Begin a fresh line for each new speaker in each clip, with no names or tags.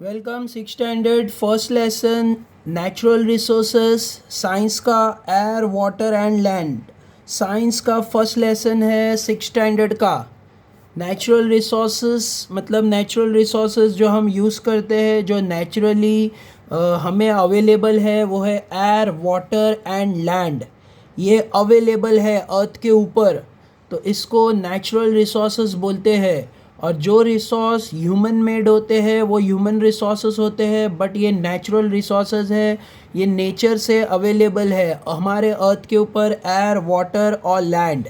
Welcome six standard first lesson natural resources science का air water and land. Science का first lesson है six standard का। Natural resources मतलब natural resources जो हम यूज़ करते हैं, जो नेचुरली हमें अवेलेबल है, वो है एयर वाटर एंड लैंड। ये अवेलेबल है अर्थ के ऊपर, तो इसको नेचुरल रिसोर्सेस बोलते हैं। और जो रिसोर्स ह्यूमन मेड होते हैं वो ह्यूमन रिसोर्सेस होते हैं, बट ये नेचुरल रिसोर्सेस है, ये नेचर से अवेलेबल है हमारे अर्थ के ऊपर, एयर वाटर और लैंड।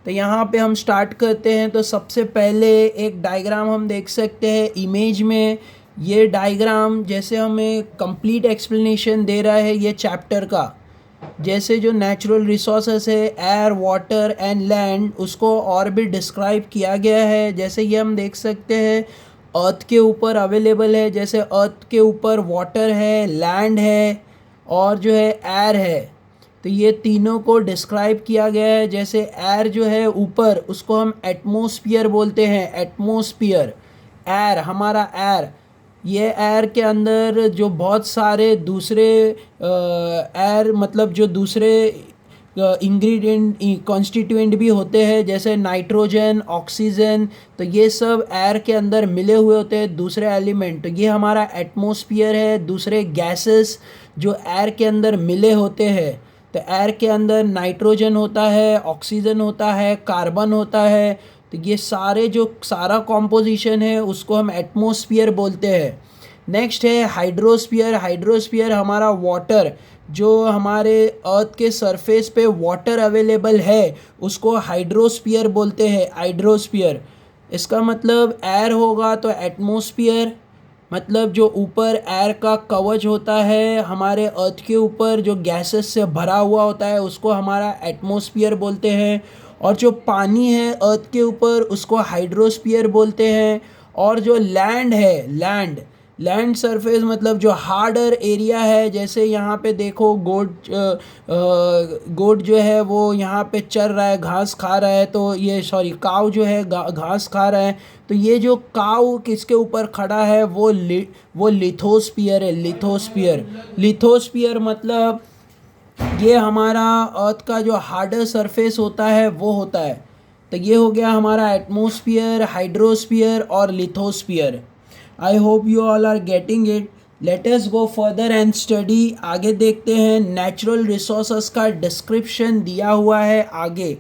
तो यहाँ पे हम स्टार्ट करते हैं। तो सबसे पहले एक डायग्राम हम देख सकते हैं इमेज में। ये डायग्राम जैसे हमें कंप्लीट एक्सप्लेनेशन दे रहा है ये चैप्टर का। जैसे जो नेचुरल रिसोर्सेस है एयर वाटर एंड लैंड, उसको और भी डिस्क्राइब किया गया है। जैसे ये हम देख सकते हैं अर्थ के ऊपर अवेलेबल है, जैसे अर्थ के ऊपर वाटर है, लैंड है और जो है एयर है। तो ये तीनों को डिस्क्राइब किया गया है। जैसे एयर जो है ऊपर, उसको हम एटमॉस्फेयर बोलते हैं। एटमॉस्फेयर एयर, हमारा एयर, ये एयर के अंदर जो बहुत सारे दूसरे एयर मतलब जो दूसरे इंग्रेडिएंट कॉन्स्टिट्यूएंट भी होते हैं, जैसे नाइट्रोजन, ऑक्सीजन, तो ये सब एयर के अंदर मिले हुए होते हैं दूसरे एलिमेंट। तो ये हमारा एटमॉस्फेयर है। दूसरे गैसेस जो एयर के अंदर मिले होते हैं, तो एयर के अंदर नाइट्रोजन होता है, ऑक्सीजन होता है, कार्बन होता है। तो ये सारे जो सारा कॉम्पोजिशन है उसको हम एटमॉस्फेयर बोलते हैं। नेक्स्ट है हाइड्रोस्फीयर। हाइड्रोस्फीयर हमारा वाटर, जो हमारे अर्थ के सरफेस पे वाटर अवेलेबल है, उसको हाइड्रोस्फीयर बोलते हैं। हाइड्रोस्फीयर इसका मतलब एयर होगा तो एटमॉस्फेयर, मतलब जो ऊपर एयर का कवच होता है हमारे अर्थ के ऊपर, जो गैसेस से भरा हुआ होता है, उसको हमारा एटमॉस्फेयर बोलते हैं। और जो पानी है अर्थ के ऊपर, उसको हाइड्रोस्फीयर बोलते हैं। और जो लैंड है, लैंड सरफेस मतलब जो हार्डर एरिया है, जैसे यहाँ पे देखो गोट जो है वो यहाँ पे चर रहा है, घास खा रहा है। तो ये काव जो है घास खा रहा है। तो ये जो काव किसके ऊपर खड़ा है, वो लिथोस्फीयर है। लिथोस्फीयर मतलब ये हमारा अर्थ का जो हार्डर सरफेस होता है वो होता है। तो ये हो गया हमारा एटमॉस्फेयर, हाइड्रोस्फीयर और lithosphere. I hope you all are getting it. Let us go further and study. आगे देखते हैं। नेचुरल रिसोर्सेस का डिस्क्रिप्शन दिया हुआ है आगे।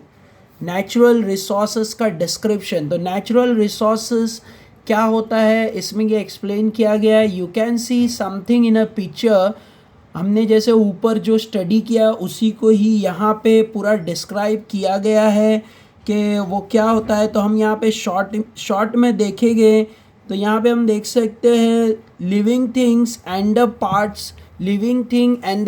नेचुरल रिसोर्सेस का डिस्क्रिप्शन। तो नेचुरल रिसोर्सेस क्या होता है इसमें ये एक्सप्लेन किया गया है। You can see something in a picture. हमने जैसे ऊपर जो स्टडी किया उसी को ही यहाँ पे पूरा डिस्क्राइब किया गया है कि वो क्या होता है। तो हम यहाँ पे शॉर्ट में देखेंगे। तो यहाँ पे हम देख सकते हैं living things and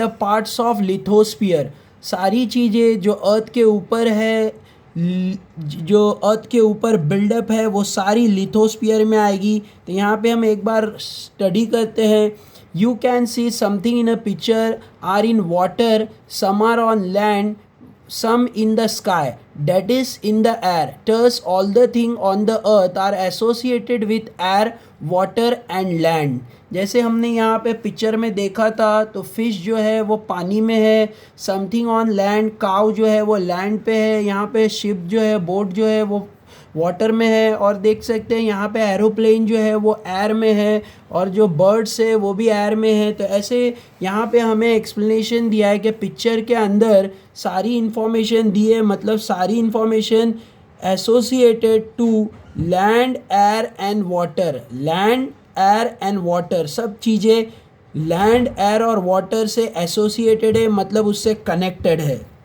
the parts of lithosphere. सारी चीज़ें जो अर्थ के ऊपर है, जो अर्थ के ऊपर बिल्डअप है, वो सारी लिथोस्फीयर में आएगी। तो यहाँ पे हम एक बार स्टडी करते हैं। You can see something in a picture are in water, some are on land, some in the sky, that is in the air. Thus all the things on the earth are associated with air, water and land. जैसे हमने यहाँ पे picture में देखा था, तो fish जो है वो पानी में है, समथिंग ऑन लैंड, काव जो है वो लैंड पे है, यहाँ पे शिप जो है, बोट जो है वो वाटर में है। और देख सकते हैं यहाँ पे एरोप्लेन जो है वो एयर में है, और जो बर्ड्स है वो भी एयर में है। तो ऐसे यहाँ पे हमें एक्सप्लेनेशन दिया है कि पिक्चर के अंदर सारी इन्फॉर्मेशन दी है, मतलब सारी information associated to land, air and water. Land, air and water, सब चीज़ें लैंड, एयर और वाटर से एसोसिएटेड है, मतलब उससे कनेक्टेड है।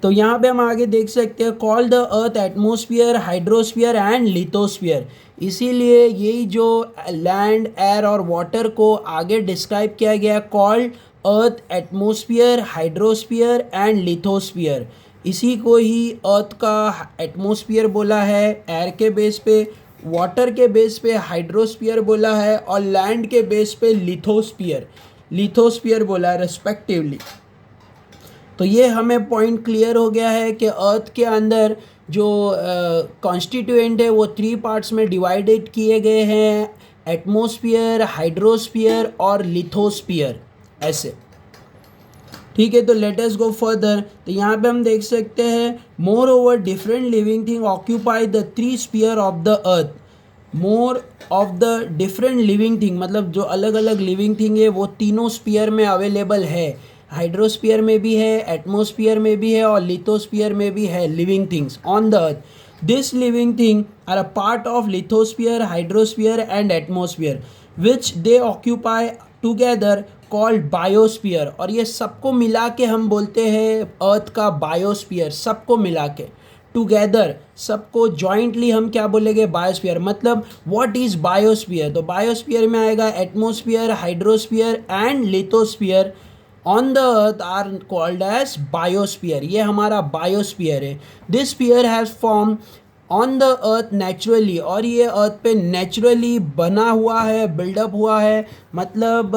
तो यहाँ पे हम आगे देख सकते हैं call the earth atmosphere, hydrosphere and lithosphere. इसीलिए यही जो लैंड, एयर और वाटर को आगे डिस्क्राइब किया गया, called earth atmosphere, hydrosphere and lithosphere. इसी को ही अर्थ का एटमॉस्फेयर बोला है एयर के बेस पे, वाटर के बेस पे हाइड्रोस्फीयर बोला है, और लैंड के बेस पे लिथोस्फीयर बोला है रिस्पेक्टिवली। तो ये हमें पॉइंट क्लियर हो गया है कि अर्थ के अंदर जो कॉन्स्टिट्यूएंट है वो 3 पार्ट्स में डिवाइडेड किए गए हैं। एटमॉस्फेयर, हाइड्रोस्फीयर और लिथोस्फीयर, ऐसे। ठीक है, तो लेट अस गो फर्दर। तो यहाँ पे हम देख सकते हैं more over different living thing occupy the 3 sphere of the earth. More of the different living thing मतलब जो अलग अलग लिविंग थिंग है वो तीनों स्पीयर में अवेलेबल है। हाइड्रोस्फीयर में भी है, एटमॉस्फेयर में भी है और लिथोस्फीयर में भी है living things on the earth. This living thing are a part of lithosphere, hydrosphere and atmosphere which they occupy together called biosphere. और ये सबको मिला के हम बोलते हैं अर्थ का बायोस्फीयर, सबको मिला के टुगेदर, सबको जॉइंटली हम क्या बोलेंगे, बायोस्फीयर। मतलब व्हाट इज बायोस्फीयर, तो बायोस्फीयर में आएगा atmosphere, hydrosphere and lithosphere on the earth are called as biosphere. ये हमारा बायोस्फीयर है। This sphere has form on the earth naturally, और ये अर्थ पे नेचुरली बना हुआ है, बिल्डअप हुआ है। मतलब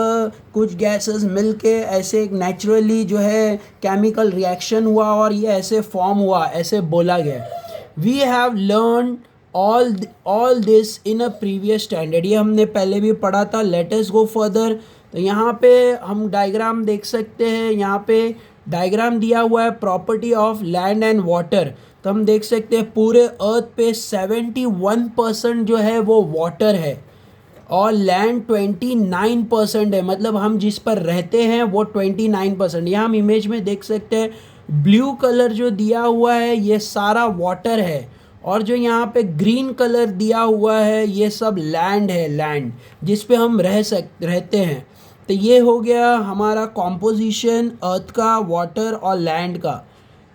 कुछ गैसेस मिलके ऐसे एक नेचुरली जो है केमिकल रिएक्शन हुआ और ये ऐसे फॉर्म हुआ, ऐसे बोला गया। We have learn all this in a previous standard, ये हमने पहले भी पढ़ा था। Let us go further. तो यहाँ पे हम डायग्राम देख सकते हैं, यहाँ पे डायग्राम दिया हुआ है property of land and water. तो हम देख सकते हैं पूरे अर्थ पे 71% जो है वो वाटर है और लैंड 29% है। मतलब हम जिस पर रहते हैं वो 29%। यहाँ हम इमेज में देख सकते हैं ब्लू कलर जो दिया हुआ है ये सारा वाटर है, और जो यहाँ पे ग्रीन कलर दिया हुआ है ये सब लैंड है, लैंड जिस पे हम रहते हैं। तो ये हो गया हमारा कॉम्पोजिशन अर्थ का, वाटर और लैंड का।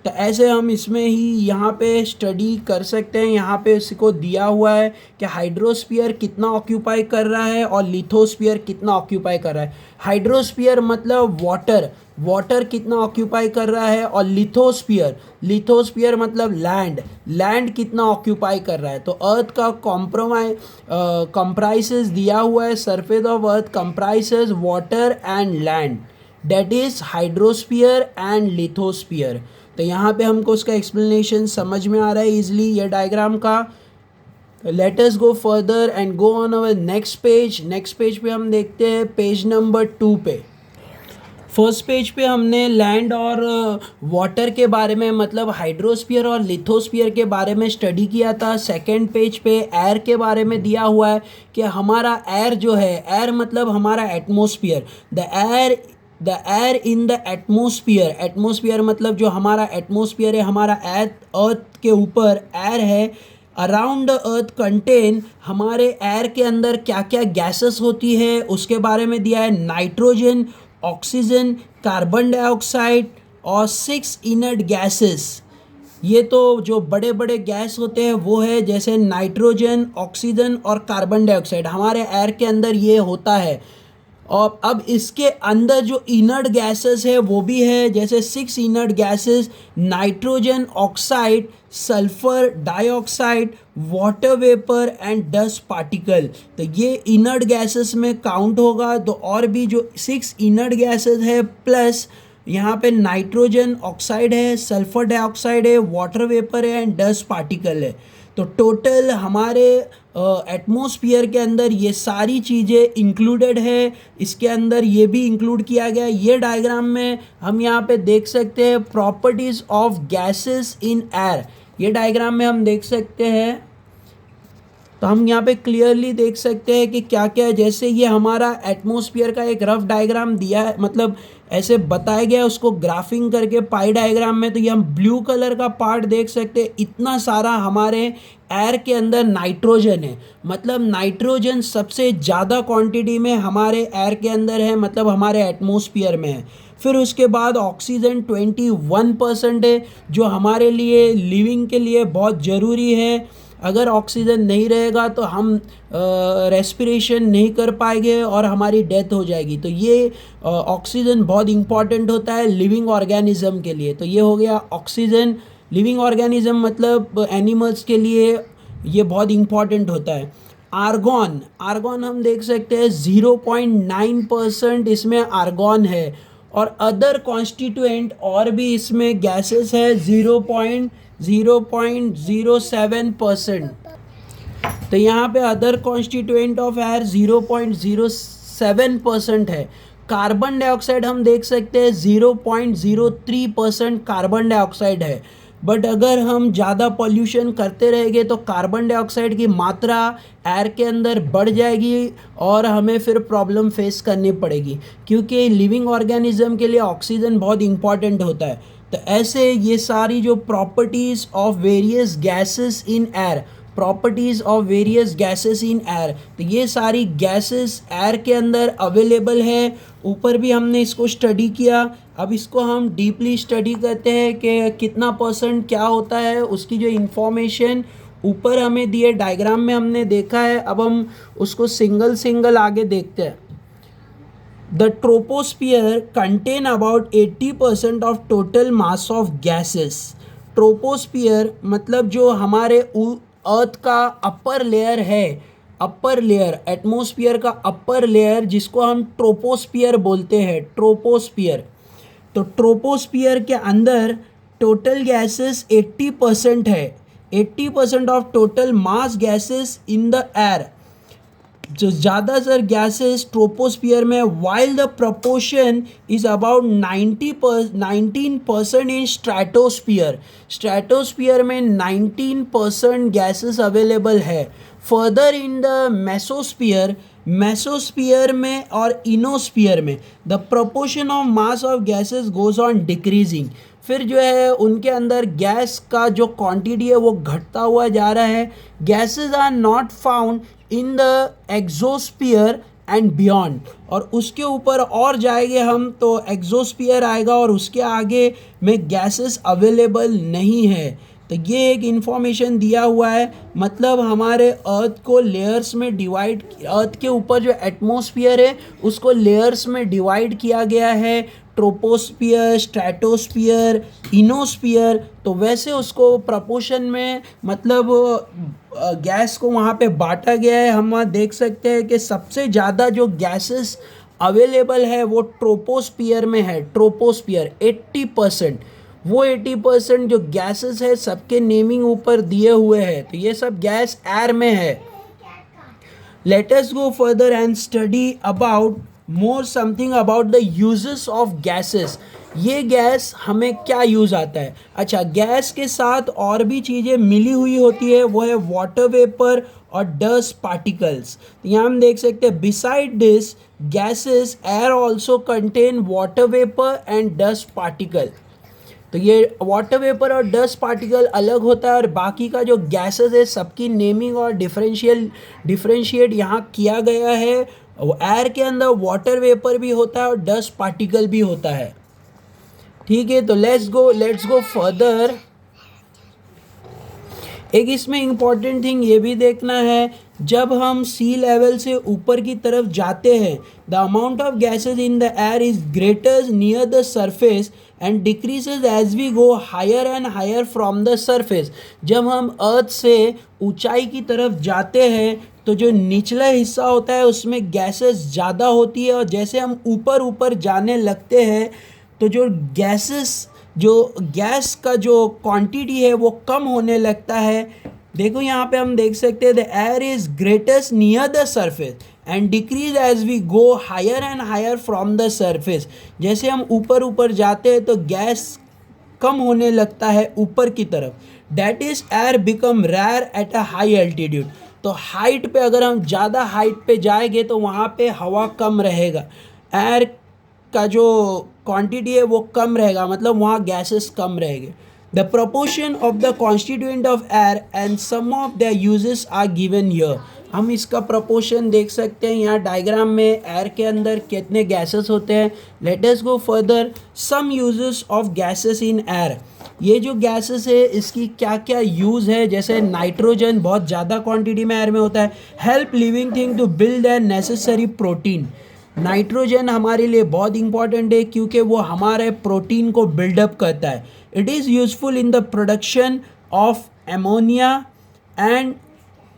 तो ऐसे हम इसमें ही यहाँ पे स्टडी कर सकते हैं। यहाँ पे इसको दिया हुआ है कि हाइड्रोस्फीयर कितना ऑक्यूपाई कर रहा है और लिथोस्फीयर कितना ऑक्यूपाई कर रहा है। हाइड्रोस्फीयर मतलब वाटर, वाटर कितना ऑक्यूपाई कर रहा है, और लिथोस्फीयर, लिथोस्फीयर मतलब लैंड, लैंड कितना ऑक्यूपाई कर रहा है। तो अर्थ का कंप्राइसेस दिया हुआ है, surface of earth comprises water and land, that is hydrosphere and lithosphere. तो यहाँ पे हमको उसका एक्सप्लेनेशन समझ में आ रहा है इजली ये डायग्राम का। Late us go further and go on our next page. Next page पे हम देखते हैं पेज नंबर 2 पे। फर्स्ट पेज पे हमने लैंड और वाटर के बारे में मतलब हाइड्रोस्फीयर और लिथोस्फीयर के बारे में स्टडी किया था। सेकंड पेज पे एयर के बारे में दिया हुआ है कि हमारा एयर जो है, एयर मतलब हमारा atmosphere, the air in the atmosphere, atmosphere मतलब जो हमारा एटमॉस्फेयर है, हमारा अर्थ के ऊपर एयर है। अराउंड द अर्थ कंटेन, हमारे एयर के अंदर क्या क्या गैसेस होती है उसके बारे में दिया है। नाइट्रोजन, ऑक्सीजन, कार्बन डाइऑक्साइड और 6 इनर्ट गैसेस। ये तो जो बड़े बड़े गैस होते हैं वो है जैसे नाइट्रोजन, ऑक्सीजन और कार्बन डाइऑक्साइड, हमारे एयर के अंदर ये होता है। और अब इसके अंदर जो इनर्ट गैसेस है वो भी है, जैसे 6 inert gases, nitrogen oxide, sulphur dioxide, water vapour and dust particle. तो ये इनर्ट गैसेस में काउंट होगा। तो और भी जो 6 इनर्ट गैसेस है प्लस यहाँ पे नाइट्रोजन ऑक्साइड है, सल्फर डाइऑक्साइड है, वाटर वेपर है एंड डस्ट पार्टिकल है। तो टोटल हमारे एटमॉस्फेयर के अंदर ये सारी चीज़ें इंक्लूडेड है। इसके अंदर ये भी इंक्लूड किया गया। ये डायग्राम में हम यहाँ पे देख सकते हैं properties of gases in air. ये डायग्राम में हम देख सकते हैं, तो हम यहाँ पे क्लियरली देख सकते हैं कि क्या क्या है। जैसे ये हमारा एटमॉस्फेयर का एक रफ डायग्राम दिया है, मतलब ऐसे बताया गया है उसको ग्राफिंग करके पाई डायग्राम में। तो ये हम ब्लू कलर का पार्ट देख सकते हैं। इतना सारा हमारे एयर के अंदर नाइट्रोजन है, मतलब नाइट्रोजन सबसे ज़्यादा क्वांटिटी में हमारे एयर के अंदर है, मतलब हमारे एटमॉस्फेयर में है। फिर उसके बाद ऑक्सीजन 21% है जो हमारे लिए लिविंग के लिए बहुत ज़रूरी है। अगर ऑक्सीजन नहीं रहेगा तो हम रेस्पिरेशन नहीं कर पाएंगे और हमारी डेथ हो जाएगी। तो ये ऑक्सीजन बहुत इंपॉर्टेंट होता है लिविंग ऑर्गेनिज्म के लिए। तो ये हो गया ऑक्सीजन। लिविंग ऑर्गेनिज्म मतलब एनिमल्स के लिए ये बहुत इंपॉर्टेंट होता है। आर्गॉन, आर्गॉन हम देख सकते हैं 0.9% इसमें आर्गॉन है, और अदर कॉन्स्टिट्यूएंट और भी इसमें गैसेस है 0.07%। तो यहाँ पे अदर कॉन्स्टिट्यूएंट ऑफ एयर 0.07% है। कार्बन डाइऑक्साइड हम देख सकते हैं 0.03% कार्बन डाइऑक्साइड है। बट अगर हम ज़्यादा पॉल्यूशन करते रहेंगे तो कार्बन डाइऑक्साइड की मात्रा एयर के अंदर बढ़ जाएगी और हमें फिर प्रॉब्लम फेस करनी पड़ेगी, क्योंकि लिविंग ऑर्गेनिज्म के लिए ऑक्सीजन बहुत इंपॉर्टेंट होता है। तो ऐसे ये सारी जो properties of various gases in air, properties of various gases in air, तो ये सारी गैसेस एयर के अंदर अवेलेबल है। ऊपर भी हमने इसको स्टडी किया, अब इसको हम डीपली स्टडी करते हैं कि कितना परसेंट क्या होता है, उसकी जो इंफॉर्मेशन ऊपर हमें दिए डायग्राम में हमने देखा है। अब हम उसको सिंगल सिंगल आगे देखते हैं। The troposphere contain about 80% of total mass of gases। Troposphere मतलब जो हमारे अर्थ का अपर लेयर है, अपर लेयर, एटमॉस्फेयर का अपर लेयर जिसको हम ट्रोपोस्फियर बोलते हैं, ट्रोपोस्फियर। तो ट्रोपोस्फियर के अंदर टोटल गैसेस 80% है। 80% of total mass gases in the air, जो ज़्यादातर गैसेस ट्रोपोस्फियर में, while the proportion is about 19% in stratosphere. Stratosphere में 19% गैसेस अवेलेबल है। Further in the mesosphere, mesosphere में और इनोस्फियर में the proportion of mass of gases goes on decreasing. फिर जो है उनके अंदर गैस का जो क्वांटिटी है वो घटता हुआ जा रहा है। Gases are not found in the exosphere and beyond, और उसके ऊपर और जाएंगे हम तो एक्सोस्फियर आएगा और उसके आगे में गैसेस अवेलेबल नहीं है। तो ये एक इंफॉर्मेशन दिया हुआ है, मतलब हमारे अर्थ को लेयर्स में डिवाइड, अर्थ के ऊपर जो एटमॉस्फेयर है उसको लेयर्स में डिवाइड किया गया है, ट्रोपोस्फियर, स्ट्रेटोस्फियर, इनोस्फियर। तो वैसे उसको प्रपोर्शन में मतलब गैस को वहाँ पे बांटा गया है। हम वहाँ देख सकते हैं कि सबसे ज़्यादा जो गैसेस अवेलेबल है वो ट्रोपोस्फियर में है। ट्रोपोस्फियर 80%, वो 80% जो गैसेस है सबके नेमिंग ऊपर दिए हुए हैं, तो ये सब गैस एयर में है। Late us go further and study about more something about the uses of gases. ये गैस हमें क्या यूज़ आता है? अच्छा, गैस के साथ और भी चीज़ें मिली हुई होती है, वो है वाटर वेपर और डस्ट पार्टिकल्स। यहाँ हम देख सकते हैं beside this gases air also contain water vapour and dust particle. तो ये वाटर वेपर और डस्ट पार्टिकल अलग होता है और बाकी का जो गैसेस है सबकी नेमिंग और डिफरेंशिएट यहाँ किया गया है। एयर के अंदर वाटर वेपर भी होता है और डस्ट पार्टिकल भी होता है। ठीक है, तो लेट्स गो फर्दर। एक इसमें इम्पॉर्टेंट थिंग ये भी देखना है, जब हम सी लेवल से ऊपर की तरफ जाते हैं the amount of gases in the air is greater near the surface and decreases as we go higher and higher from the surface. जब हम अर्थ से ऊंचाई की तरफ जाते हैं तो जो निचला हिस्सा होता है उसमें गैसेस ज़्यादा होती है, और जैसे हम ऊपर ऊपर जाने लगते हैं तो जो गैस का जो क्वांटिटी है वो कम होने लगता है। देखो यहाँ पे हम देख सकते हैं the air is greatest near the surface and decrease as we go higher and higher from the surface. जैसे हम ऊपर ऊपर जाते हैं तो गैस कम होने लगता है ऊपर की तरफ। That is air become rare at a high altitude. तो हाइट पे अगर हम ज़्यादा हाइट पे जाएंगे तो वहाँ पे हवा कम रहेगा, एयर का जो क्वांटिटी है वो कम रहेगा, मतलब वहाँ गैसेस कम रहेंगे। The proportion of the constituent of air and some of the uses are given here. हम इसका प्रोपोर्शन देख सकते हैं यहाँ डायग्राम में, एयर के अंदर कितने गैसेस होते हैं। Let us go further. Some uses of gases in air. ये जो गैसेस है इसकी क्या क्या यूज़ है, जैसे नाइट्रोजन बहुत ज़्यादा क्वांटिटी में एयर में होता है। Help living thing to build the necessary protein. Nitrogen हमारे लिए बहुत इंपॉर्टेंट है क्योंकि वो हमारे प्रोटीन को बिल्डअप करता है। It is useful in the production of ammonia and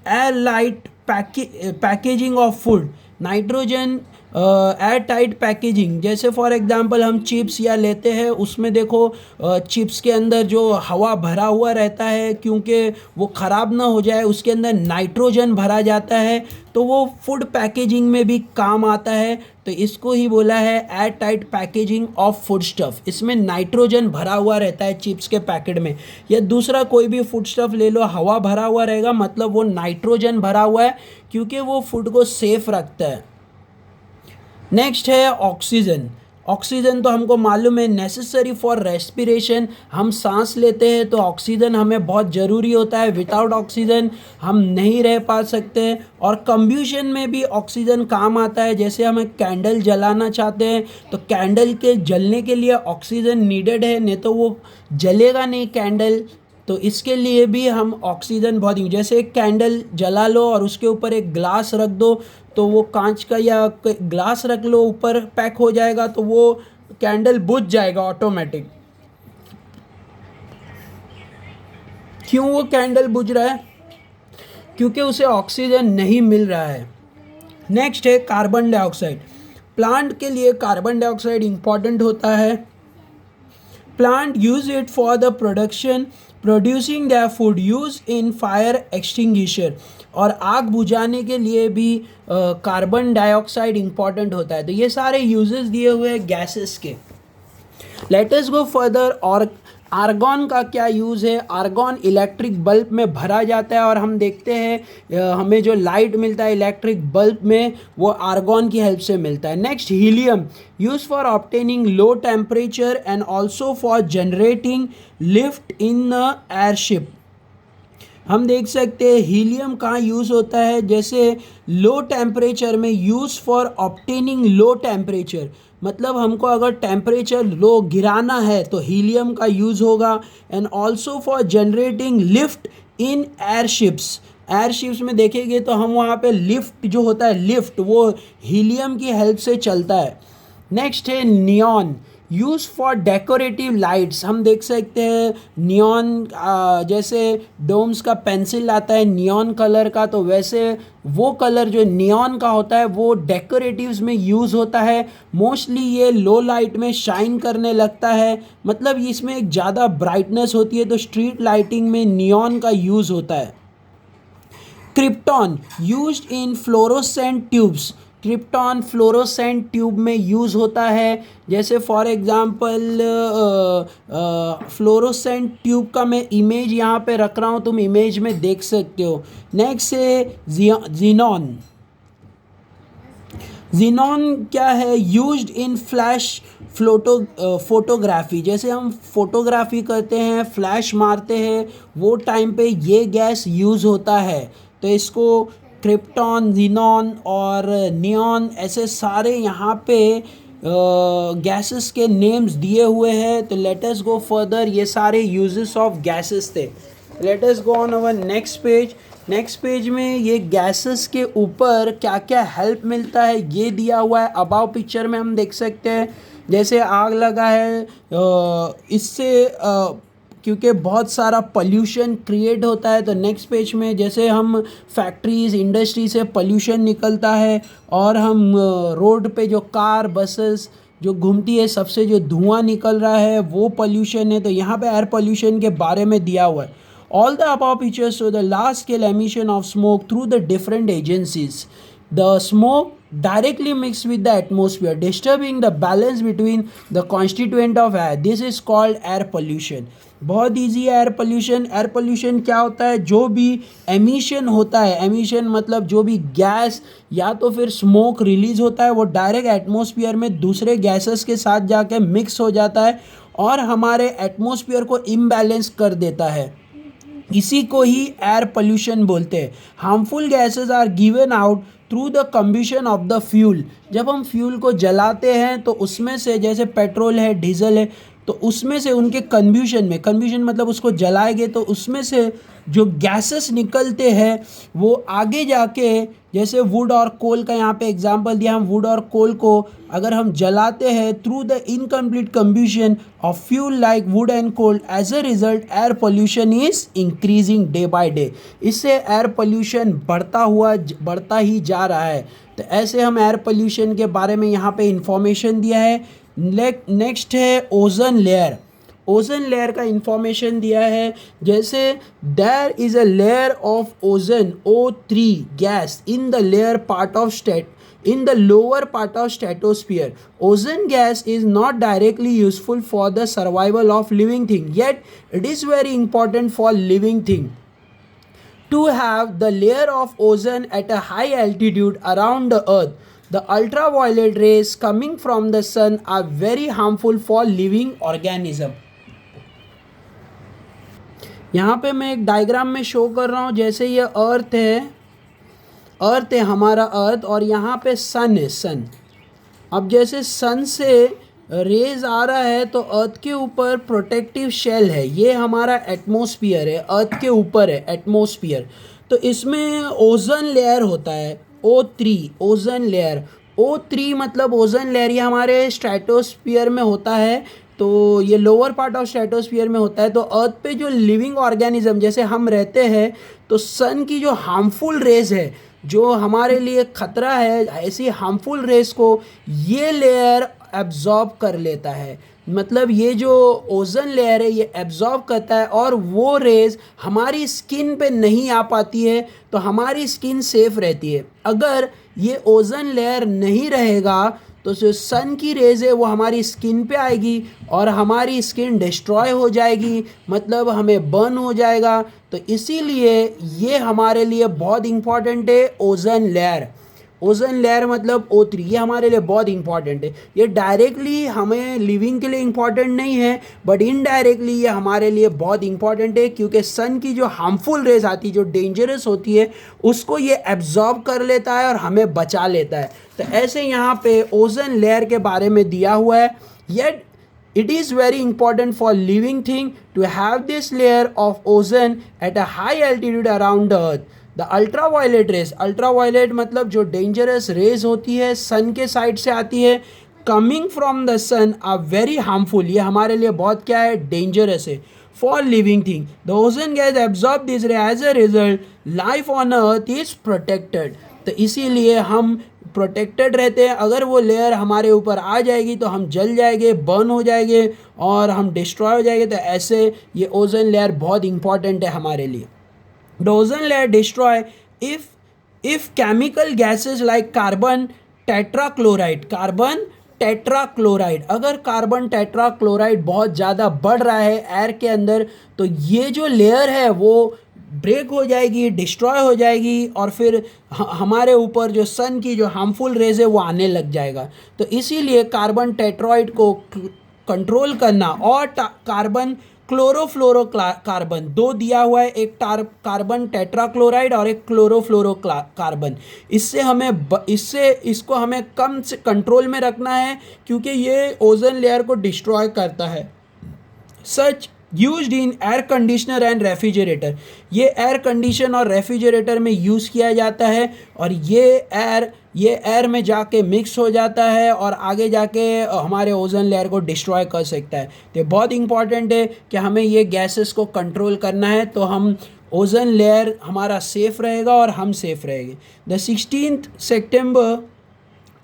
air light packaging of food. Nitrogen air tight packaging, जैसे फॉर एग्जांपल हम चिप्स या लेते हैं, उसमें देखो चिप्स के अंदर जो हवा भरा हुआ रहता है, क्योंकि वो ख़राब ना हो जाए उसके अंदर नाइट्रोजन भरा जाता है, तो वो फूड पैकेजिंग में भी काम आता है। तो इसको ही बोला है air tight packaging of food stuff. इसमें नाइट्रोजन भरा हुआ रहता है चिप्स के पैकेट में, या दूसरा कोई भी फूड स्टफ़ ले लो, हवा भरा हुआ रहेगा, मतलब वो नाइट्रोजन भरा हुआ है, क्योंकि वो फूड को सेफ रखता है। नेक्स्ट है ऑक्सीजन। ऑक्सीजन तो हमको मालूम है नेसेसरी फॉर रेस्पिरेशन, हम सांस लेते हैं तो ऑक्सीजन हमें बहुत ज़रूरी होता है, विदाउट ऑक्सीजन हम नहीं रह पा सकते। और कंब्यूशन में भी ऑक्सीजन काम आता है, जैसे हमें कैंडल जलाना चाहते हैं तो कैंडल के जलने के लिए ऑक्सीजन नीडेड है, नहीं तो वो जलेगा नहीं कैंडल। तो इसके लिए भी हम ऑक्सीजन बहुत ही, जैसे एक कैंडल जला लो और उसके ऊपर एक ग्लास रख दो, तो वो कांच का या ग्लास रख लो ऊपर पैक हो जाएगा, तो वो कैंडल बुझ जाएगा ऑटोमेटिक। क्यों वो कैंडल बुझ रहा है? क्योंकि उसे ऑक्सीजन नहीं मिल रहा है। नेक्स्ट है कार्बन डाइऑक्साइड। प्लांट के लिए कार्बन डाइऑक्साइड इंपॉर्टेंट होता है। Plant use it for the producing their food, use in fire extinguisher, और आग बुझाने के लिए भी कार्बन डाइऑक्साइड इंपॉर्टेंट होता है। तो ये सारे यूजेस दिए हुए हैं गैसेस के। Late us go further. और आर्गॉन का क्या यूज़ है? आर्गॉन इलेक्ट्रिक बल्ब में भरा जाता है, और हम देखते हैं हमें जो लाइट मिलता है इलेक्ट्रिक बल्ब में, वो आर्गॉन की हेल्प से मिलता है। Next, helium, use for obtaining low temperature and also for generating lift in airship. हम देख सकते हैं हीलियम कहाँ यूज़ होता है, जैसे लो टेम्परेचर में, use for obtaining low temperature, मतलब हमको अगर टेम्परेचर लो गिराना है तो हीलियम का यूज़ होगा। And also for generating lift in airships. Airships में देखेंगे तो हम वहाँ पे लिफ्ट जो होता है, लिफ्ट वो हीलियम की हेल्प से चलता है। नेक्स्ट है neon, use for decorative lights. हम देख सकते हैं नियॉन, जैसे डोम्स का पेंसिल आता है नियॉन कलर का, तो वैसे वो कलर जो नियॉन का होता है वो डेकोरेटिव्स में यूज़ होता है। मोस्टली ये लो लाइट में शाइन करने लगता है, मतलब इसमें एक ज़्यादा ब्राइटनेस होती है, तो स्ट्रीट लाइटिंग में नियॉन का यूज़ होता है। Krypton, used in fluorescent tubes. Krypton fluorescent tube में यूज़ होता है, जैसे फॉर एग्जांपल फ्लोरोसेंट ट्यूब का मैं इमेज यहाँ पे रख रहा हूँ, तुम इमेज में देख सकते हो। नेक्स्ट है जीनॉन। जीनॉन क्या है? यूज्ड इन फ्लैश फोटोग्राफी, जैसे हम फोटोग्राफी करते हैं, फ्लैश मारते हैं, वो टाइम पे ये गैस यूज़ होता है। तो इसको क्रिप्टॉन, जीनॉन और नियॉन, ऐसे सारे यहाँ पे गैसेस के नेम्स दिए हुए हैं। तो लेट अस गो फर्दर, ये सारे यूजेस ऑफ गैसेस थे। Late us go on our next page. Next page में ये गैसेस के ऊपर क्या क्या हेल्प मिलता है ये दिया हुआ है। अबाव पिक्चर में हम देख सकते हैं, जैसे आग लगा है, इससे क्योंकि बहुत सारा पोल्यूशन क्रिएट होता है। तो नेक्स्ट पेज में जैसे हम फैक्ट्रीज, इंडस्ट्री से पोल्यूशन निकलता है, और हम रोड पे जो कार, बसेस जो घूमती है, सबसे जो धुआं निकल रहा है वो पोल्यूशन है। तो यहाँ पे एयर पोल्यूशन के बारे में दिया हुआ है। All the above pictures show the large scale emission of smoke through the different agencies. The smoke directly mixes with the atmosphere, disturbing the balance between the constituent of air. This is called air pollution. बहुत easy है air pollution. Air pollution क्या होता है? जो भी emission होता है, emission मतलब जो भी गैस या तो फिर स्मोक रिलीज होता है, वो डायरेक्ट एटमॉस्फेयर में दूसरे गैसेस के साथ जाके मिक्स हो जाता है और हमारे एटमॉस्फेयर को इम्बैलेंस कर देता है। इसी को ही एयर पोल्यूशन बोलते हैं। Harmful gases are given out through the combustion of the fuel. जब हम फ्यूल को जलाते हैं तो उसमें से, जैसे पेट्रोल है, डीजल है, तो उसमें से उनके कन्ब्यूशन में, कन्ब्यूशन मतलब उसको जलाएंगे तो उसमें से जो गैसेस निकलते हैं वो आगे जाके, जैसे वुड और कोल का यहाँ पे एग्जांपल दिया, हम वुड और कोल को अगर हम जलाते हैं through the incomplete combustion of fuel like wood and coal, as a result air pollution is increasing day by day. इससे एयर पोल्यूशन बढ़ता ही जा रहा है। तो ऐसे हम एयर पोल्यूशन के बारे में यहाँ पे इंफॉर्मेशन दिया है। नेक्स्ट है ओजोन लेयर। ओजोन लेयर का इंफॉर्मेशन दिया है, जैसे there is a layer of ozone O3 gas in the layer part of in the lower part of stratosphere. Ozone gas is not directly useful for the survival of living thing, yet it is very important for living thing to have the layer of ozone at a high altitude around the earth. The ultraviolet rays coming from the sun are very harmful for living organism. यहाँ पे मैं एक diagram में show कर रहा हूँ, जैसे ये अर्थ है हमारा अर्थ, और यहाँ पे सन है, सन। अब जैसे सन से रेज आ रहा है तो अर्थ के ऊपर प्रोटेक्टिव शेल है, ये हमारा एटमॉस्फेयर है, अर्थ के ऊपर है एटमॉस्फेयर। तो इसमें ओजोन लेयर होता है O3, ओजोन लेयर। O3 मतलब ओजोन लेयर, ये हमारे स्ट्रेटोस्फियर में होता है, तो ये लोअर पार्ट ऑफ स्ट्रेटोस्फियर में होता है। तो अर्थ पे जो लिविंग ऑर्गेनिज्म जैसे हम रहते हैं, तो सन की जो हार्मफुल रेज है, जो हमारे लिए खतरा है, ऐसी हार्मफुल रेस को ये लेयर एब्जॉर्ब कर लेता है। मतलब ये जो ओजोन लेयर है ये एब्जॉर्ब करता है, और वो रेज हमारी स्किन पे नहीं आ पाती है, तो हमारी स्किन सेफ रहती है। अगर ये ओजोन लेयर नहीं रहेगा तो जो सन की रेज है वो हमारी स्किन पे आएगी और हमारी स्किन डिस्ट्रॉय हो जाएगी, मतलब हमें बर्न हो जाएगा। तो इसीलिए ये हमारे लिए बहुत इम्पॉर्टेंट है ओजोन लेयर। ओजोन लेयर मतलब O3, ये हमारे लिए बहुत इंपॉर्टेंट है। ये डायरेक्टली हमें लिविंग के लिए इम्पॉर्टेंट नहीं है, बट इनडायरेक्टली ये हमारे लिए बहुत इंपॉर्टेंट है, क्योंकि सन की जो हार्मफुल रेज आती है, जो डेंजरस होती है, उसको ये एब्जॉर्ब कर लेता है और हमें बचा लेता है। तो ऐसे यहाँ पे ओजोन लेयर के बारे में दिया हुआ है। Yet it is very important for living thing to have this layer of ozone at a high altitude around the earth. The ultraviolet rays, ultraviolet मतलब जो dangerous rays होती है सन के साइड से आती है, coming from the sun are very harmful, ये हमारे लिए बहुत क्या है, dangerous है for living thing. The ozone gas absorb this ray, as a result life on earth is protected. तो इसीलिए हम प्रोटेक्टेड रहते हैं। अगर वो लेयर हमारे ऊपर आ जाएगी तो हम जल जाएंगे, बर्न हो जाएंगे और हम डिस्ट्रॉय हो जाएंगे। तो ऐसे ये ओजोन लेयर बहुत इंपॉर्टेंट है हमारे लिए। The ozone layer destroy if chemical gases like carbon tetrachloride, अगर कार्बन टेट्राक्लोराइड बहुत ज़्यादा बढ़ रहा है एयर के अंदर, तो ये जो लेयर है वो ब्रेक हो जाएगी, डिस्ट्रॉय हो जाएगी, और फिर हमारे ऊपर जो सन की जो हार्मफुल रेज है वो आने लग जाएगा। तो इसीलिए कार्बन टेट्राइड को कंट्रोल करना, और कार्बन क्लोरोफ्लोरो कार्बन, दो दिया हुआ है, एक कार्बन टेट्राक्लोराइड और एक क्लोरोफ्लोरो कार्बन। इसको हमें कम से कंट्रोल में रखना है, क्योंकि ये ओजोन लेयर को डिस्ट्रॉय करता है। Such used in air conditioner and refrigerator, ये एयर कंडीशन और रेफ्रिजरेटर में यूज़ किया जाता है, और ये एयर में जाके मिक्स हो जाता है और आगे जाके हमारे ओजोन लेयर को डिस्ट्रॉय कर सकता है। तो बहुत इंपॉर्टेंट है कि हमें ये गैसेस को कंट्रोल करना है, तो हम ओजोन लेयर हमारा सेफ रहेगा और हम सेफ रहेंगे। The 16th September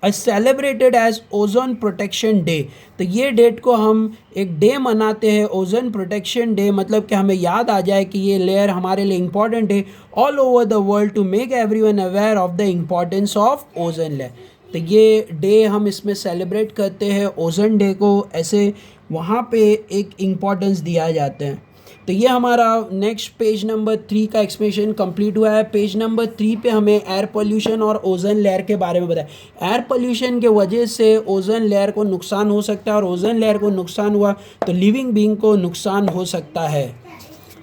celebrated as ozone protection day. तो ये डेट को हम एक डे मनाते हैं, ओजोन प्रोटेक्शन डे, मतलब कि हमें याद आ जाए कि ये लेयर हमारे लिए इम्पॉर्टेंट है all over the world, to make everyone aware of the importance of ozone layer. तो ये डे हम इसमें सेलिब्रेट करते हैं, ओजोन डे को ऐसे वहाँ पे एक इम्पॉर्टेंस दिया जाता है। तो ये हमारा नेक्स्ट पेज नंबर 3 का एक्सप्लेनेशन कंप्लीट हुआ है। पेज नंबर 3 पे हमें एयर पोल्यूशन और ओजोन लेयर के बारे में बताया। एयर पोल्यूशन के वजह से ओजोन लेयर को नुकसान हो सकता है, और ओजोन लेयर को नुकसान हुआ तो लिविंग बीइंग को नुकसान हो सकता है।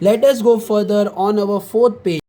Late us go further on our 4th page.